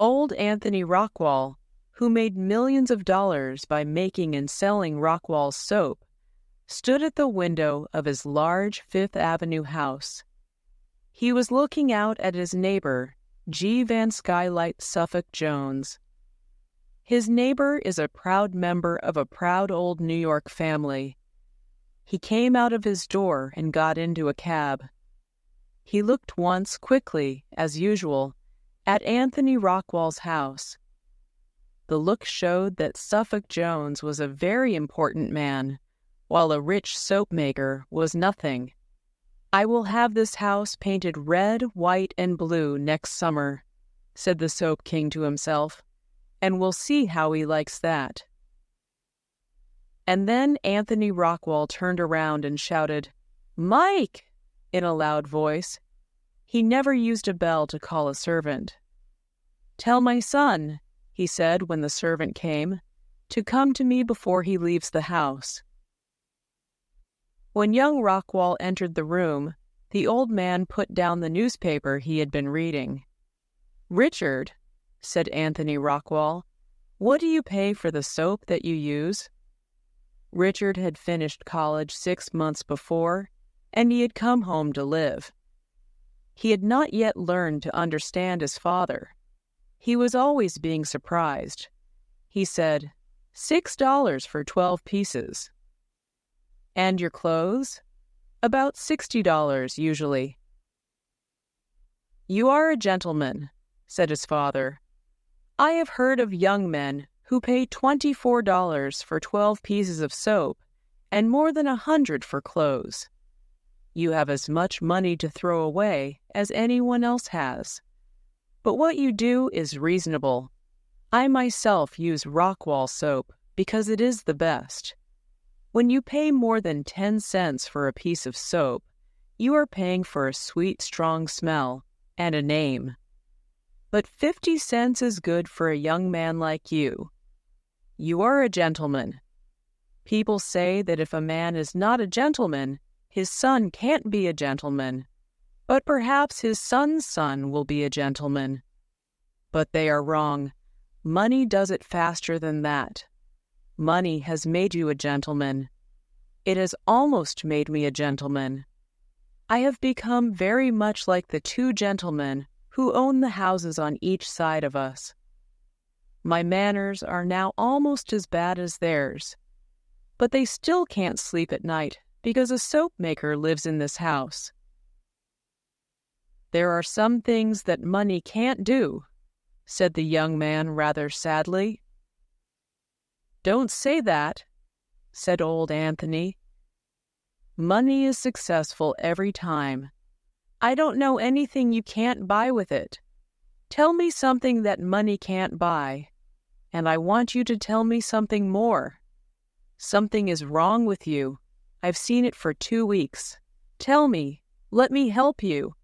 Old Anthony Rockwall, who made millions of dollars by making and selling Rockwall's soap, stood at the window of his large Fifth Avenue house. He was looking out at his neighbor, G. Van Skylight Suffolk Jones. His neighbor is a proud member of a proud old New York family. He came out of his door and got into a cab. He looked once quickly, as usual, at Anthony Rockwall's house. The look showed that Suffolk Jones was a very important man, while a rich soap maker was nothing. "I will have this house painted red, white, and blue next summer," said the Soap King to himself, "and we'll see how he likes that." And then Anthony Rockwall turned around and shouted, "Mike!" in a loud voice. He never used a bell to call a servant. "Tell my son," he said when the servant came, "to come to me before he leaves the house." When young Rockwall entered the room, the old man put down the newspaper he had been reading. "Richard," said Anthony Rockwall, "what do you pay for the soap that you use?" Richard had finished college 6 months before, and he had come home to live. He had not yet learned to understand his father. He was always being surprised. He said, $6 for 12 pieces. "And your clothes?" "About $60 usually." "You are a gentleman," said his father. "I have heard of young men who pay $24 for 12 pieces of soap and more than 100 for clothes. You have as much money to throw away as anyone else has. But what you do is reasonable. I myself use Rockwall soap because it is the best. When you pay more than 10 cents for a piece of soap, you are paying for a sweet, strong smell and a name. But 50 cents is good for a young man like you. You are a gentleman. People say that if a man is not a gentleman, his son can't be a gentleman, but perhaps his son's son will be a gentleman. But they are wrong. Money does it faster than that. Money has made you a gentleman. It has almost made me a gentleman. I have become very much like the 2 gentlemen who own the houses on each side of us. My manners are now almost as bad as theirs, but they still can't sleep at night because a soap maker lives in this house. There are some things that money can't do," said the young man rather sadly. "Don't say that," said old Anthony. "Money is successful every time. I don't know anything you can't buy with it. Tell me something that money can't buy, and I want you to tell me something more. Something is wrong with you. I've seen it for 2 weeks. Tell me. Let me help you.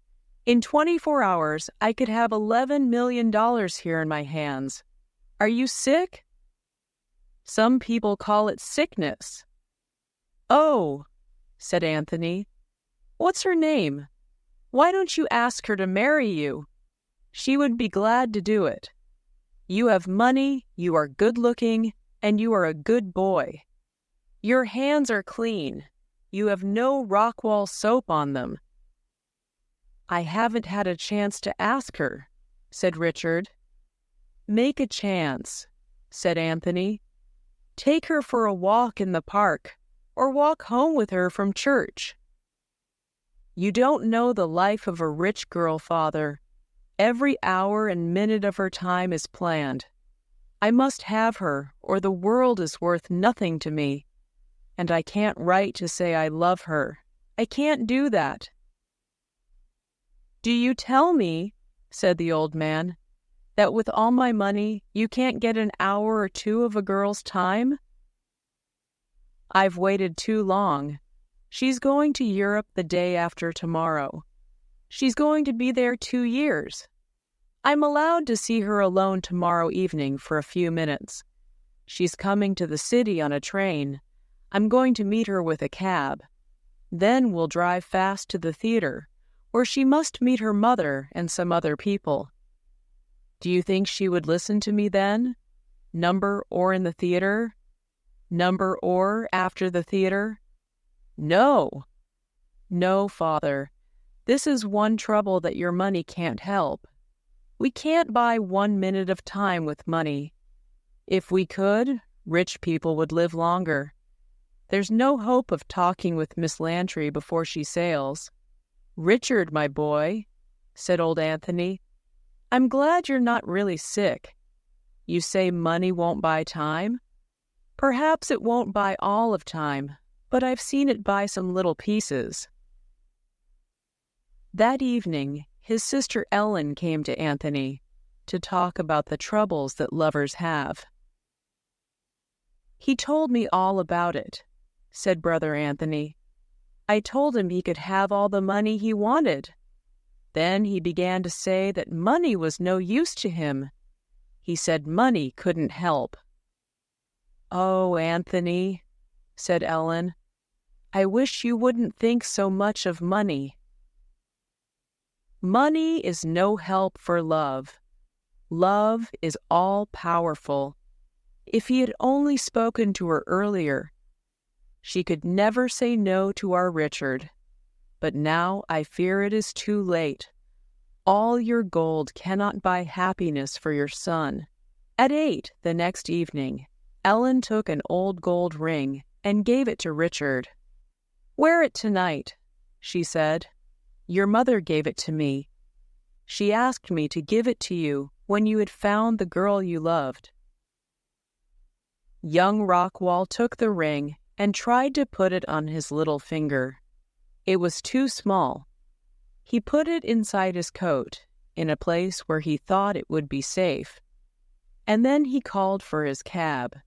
In 24 hours, I could have $11 million here in my hands. Are you sick?" "Some people call it sickness." "Oh," said Anthony. "What's her name? Why don't you ask her to marry you? She would be glad to do it. You have money, you are good-looking, and you are a good boy. Your hands are clean. You have no Rockwall soap on them." "I haven't had a chance to ask her," said Richard. "Make a chance," said Anthony. "Take her for a walk in the park, or walk home with her from church. You don't know the life of a rich girl, Father. Every hour and minute of her time is planned. I must have her, or the world is worth nothing to me. And I can't write to say I love her. I can't do that." "Do you tell me," said the old man, "that with all my money you can't get an hour or 2 of a girl's time?" "I've waited too long. She's going to Europe the day after tomorrow. She's going to be there 2 years. I'm allowed to see her alone tomorrow evening for a few minutes. She's coming to the city on a train. I'm going to meet her with a cab. Then we'll drive fast to the theater, where she must meet her mother and some other people. Do you think she would listen to me then? Number or in the theater? Number or after the theater? No. No, Father. This is one trouble that your money can't help. We can't buy 1 minute of time with money. If we could, rich people would live longer. There's no hope of talking with Miss Lantry before she sails. Richard, my boy, said old Anthony, I'm glad you're not really sick. You say money won't buy time? Perhaps it won't buy all of time, but I've seen it buy some little pieces. That evening, his sister Ellen came to Anthony to talk about the troubles that lovers have. He told me all about it, said Brother Anthony. I told him he could have all the money he wanted. Then he began to say that money was no use to him. He said money couldn't help. Oh, Anthony, said Ellen, I wish you wouldn't think so much of money. Money is no help for love. Love is all-powerful. If he had only spoken to her earlier, she could never say no to our Richard. But now I fear it is too late. All your gold cannot buy happiness for your son. At 8 the next evening, Ellen took an old gold ring and gave it to Richard. Wear it tonight, she said. Your mother gave it to me. She asked me to give it to you when you had found the girl you loved. Young Rockwall took the ring and tried to put it on his little finger. It was too small. He put it inside his coat, in a place where he thought it would be safe. And then he called for his cab.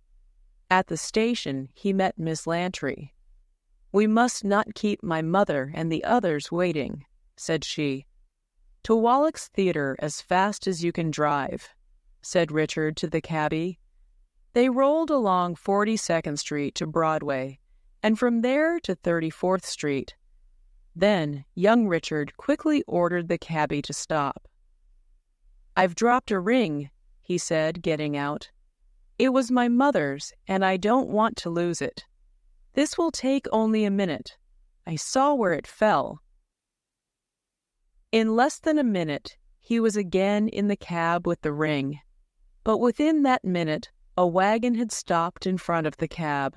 At the station, he met Miss Lantry. We must not keep my mother and the others waiting, said she. To Wallack's Theatre as fast as you can drive, said Richard to the cabby. They rolled along 42nd Street to Broadway, and from there to 34th Street. Then young Richard quickly ordered the cabby to stop. I've dropped a ring, he said, getting out. It was my mother's, and I don't want to lose it. This will take only a minute. I saw where it fell. In less than a minute, he was again in the cab with the ring. But within that minute, a wagon had stopped in front of the cab.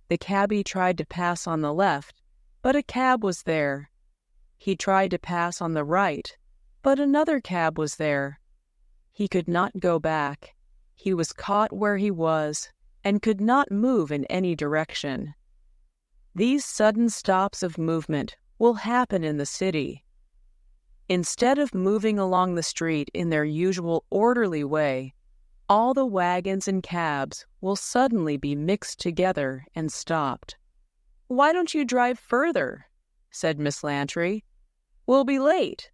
The cabby tried to pass on the left, but a cab was there. He tried to pass on the right, but another cab was there. He could not go back. He was caught where he was and could not move in any direction. These sudden stops of movement will happen in the city. Instead of moving along the street in their usual orderly way, all the wagons and cabs will suddenly be mixed together and stopped. Why don't you drive further? Said Miss Lantry. We'll be late.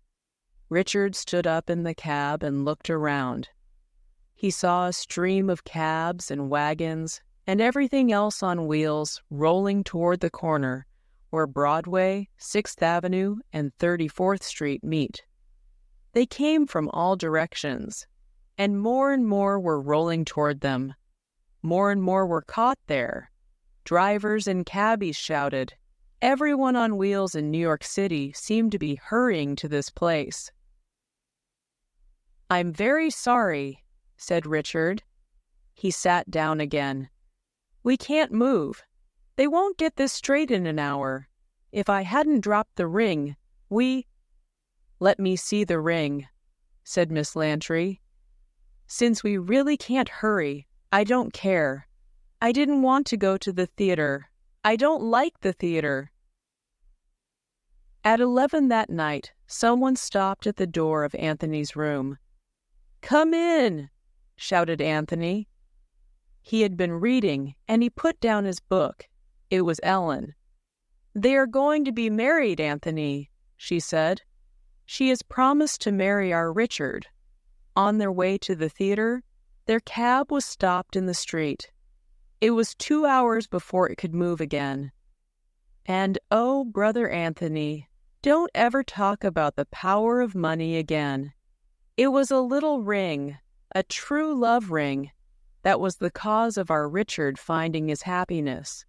Richard stood up in the cab and looked around. He saw a stream of cabs and wagons and everything else on wheels rolling toward the corner where Broadway, 6th Avenue, and 34th Street meet. They came from all directions, and more were rolling toward them. More and more were caught there. Drivers and cabbies shouted. Everyone on wheels in New York City seemed to be hurrying to this place. I'm very sorry, said Richard. He sat down again. We can't move. They won't get this straight in an hour. If I hadn't dropped the ring, Let me see the ring, said Miss Lantry. Since we really can't hurry, I don't care. I didn't want to go to the theater. I don't like the theater. At 11 that night, someone stopped at the door of Anthony's room. Come in, shouted Anthony. He had been reading, and he put down his book. It was Ellen. They are going to be married, Anthony, she said. She has promised to marry our Richard. On their way to the theater, their cab was stopped in the street. It was 2 hours before it could move again. And oh, Brother Anthony, don't ever talk about the power of money again. It was a little ring, a true love ring, that was the cause of our Richard finding his happiness.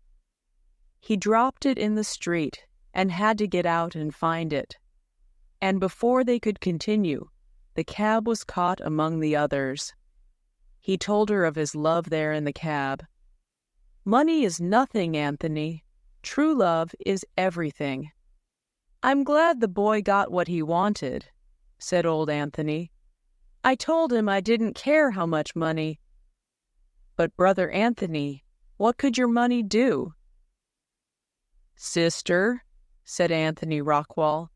He dropped it in the street and had to get out and find it. And before they could continue, the cab was caught among the others. He told her of his love there in the cab. "Money is nothing, Anthony. True love is everything." "I'm glad the boy got what he wanted," said old Anthony. "I told him I didn't care how much money." "But, Brother Anthony, what could your money do?" "Sister," said Anthony Rockwall,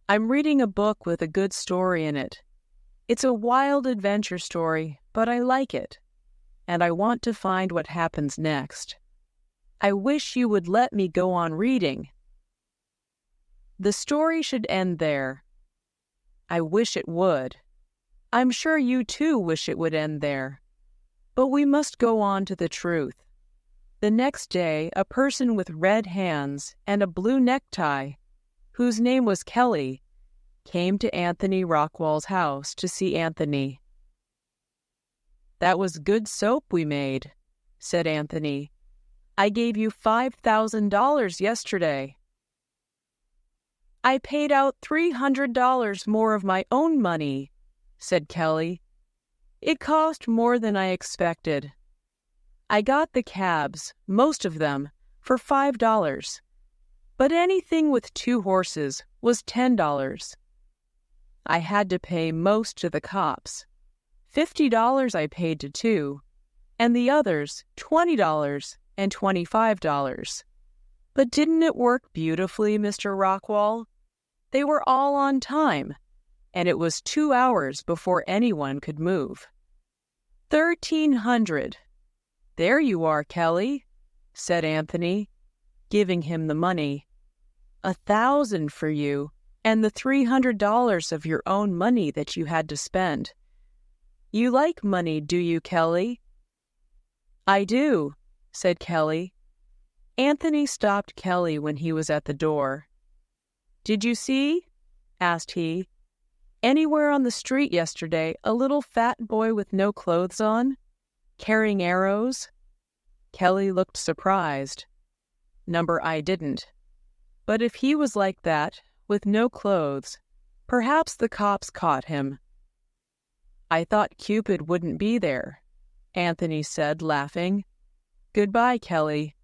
"I'm reading a book with a good story in it. It's a wild adventure story, but I like it, and I want to find what happens next. I wish you would let me go on reading." "The story should end there." "I wish it would. I'm sure you too wish it would end there. But we must go on to the truth. The next day, a person with red hands and a blue necktie, whose name was Kelly, came to Anthony Rockwall's house to see Anthony. "That was good soap we made," said Anthony. "I gave you $5,000 yesterday." "I paid out $300 more of my own money," said Kelly. "It cost more than I expected. I got the cabs, most of them, for $5, but anything with 2 horses was $10. I had to pay most to the cops. $50 I paid to 2, and the others $20 and $25. But didn't it work beautifully, Mr. Rockwall? They were all on time, and it was 2 hours before anyone could move. 1,300. There you are, Kelly," said Anthony, giving him the money. 1,000 for you, and the $300 of your own money that you had to spend. You like money, do you, Kelly?" "I do," said Kelly. Anthony stopped Kelly when he was at the door. "Did you see," asked he, "anywhere on the street yesterday a little fat boy with no clothes on, carrying arrows?" Kelly looked surprised. "Number I didn't. But if he was like that, with no clothes, perhaps the cops caught him." "I thought Cupid wouldn't be there," Anthony said, laughing. "Goodbye, Kelly."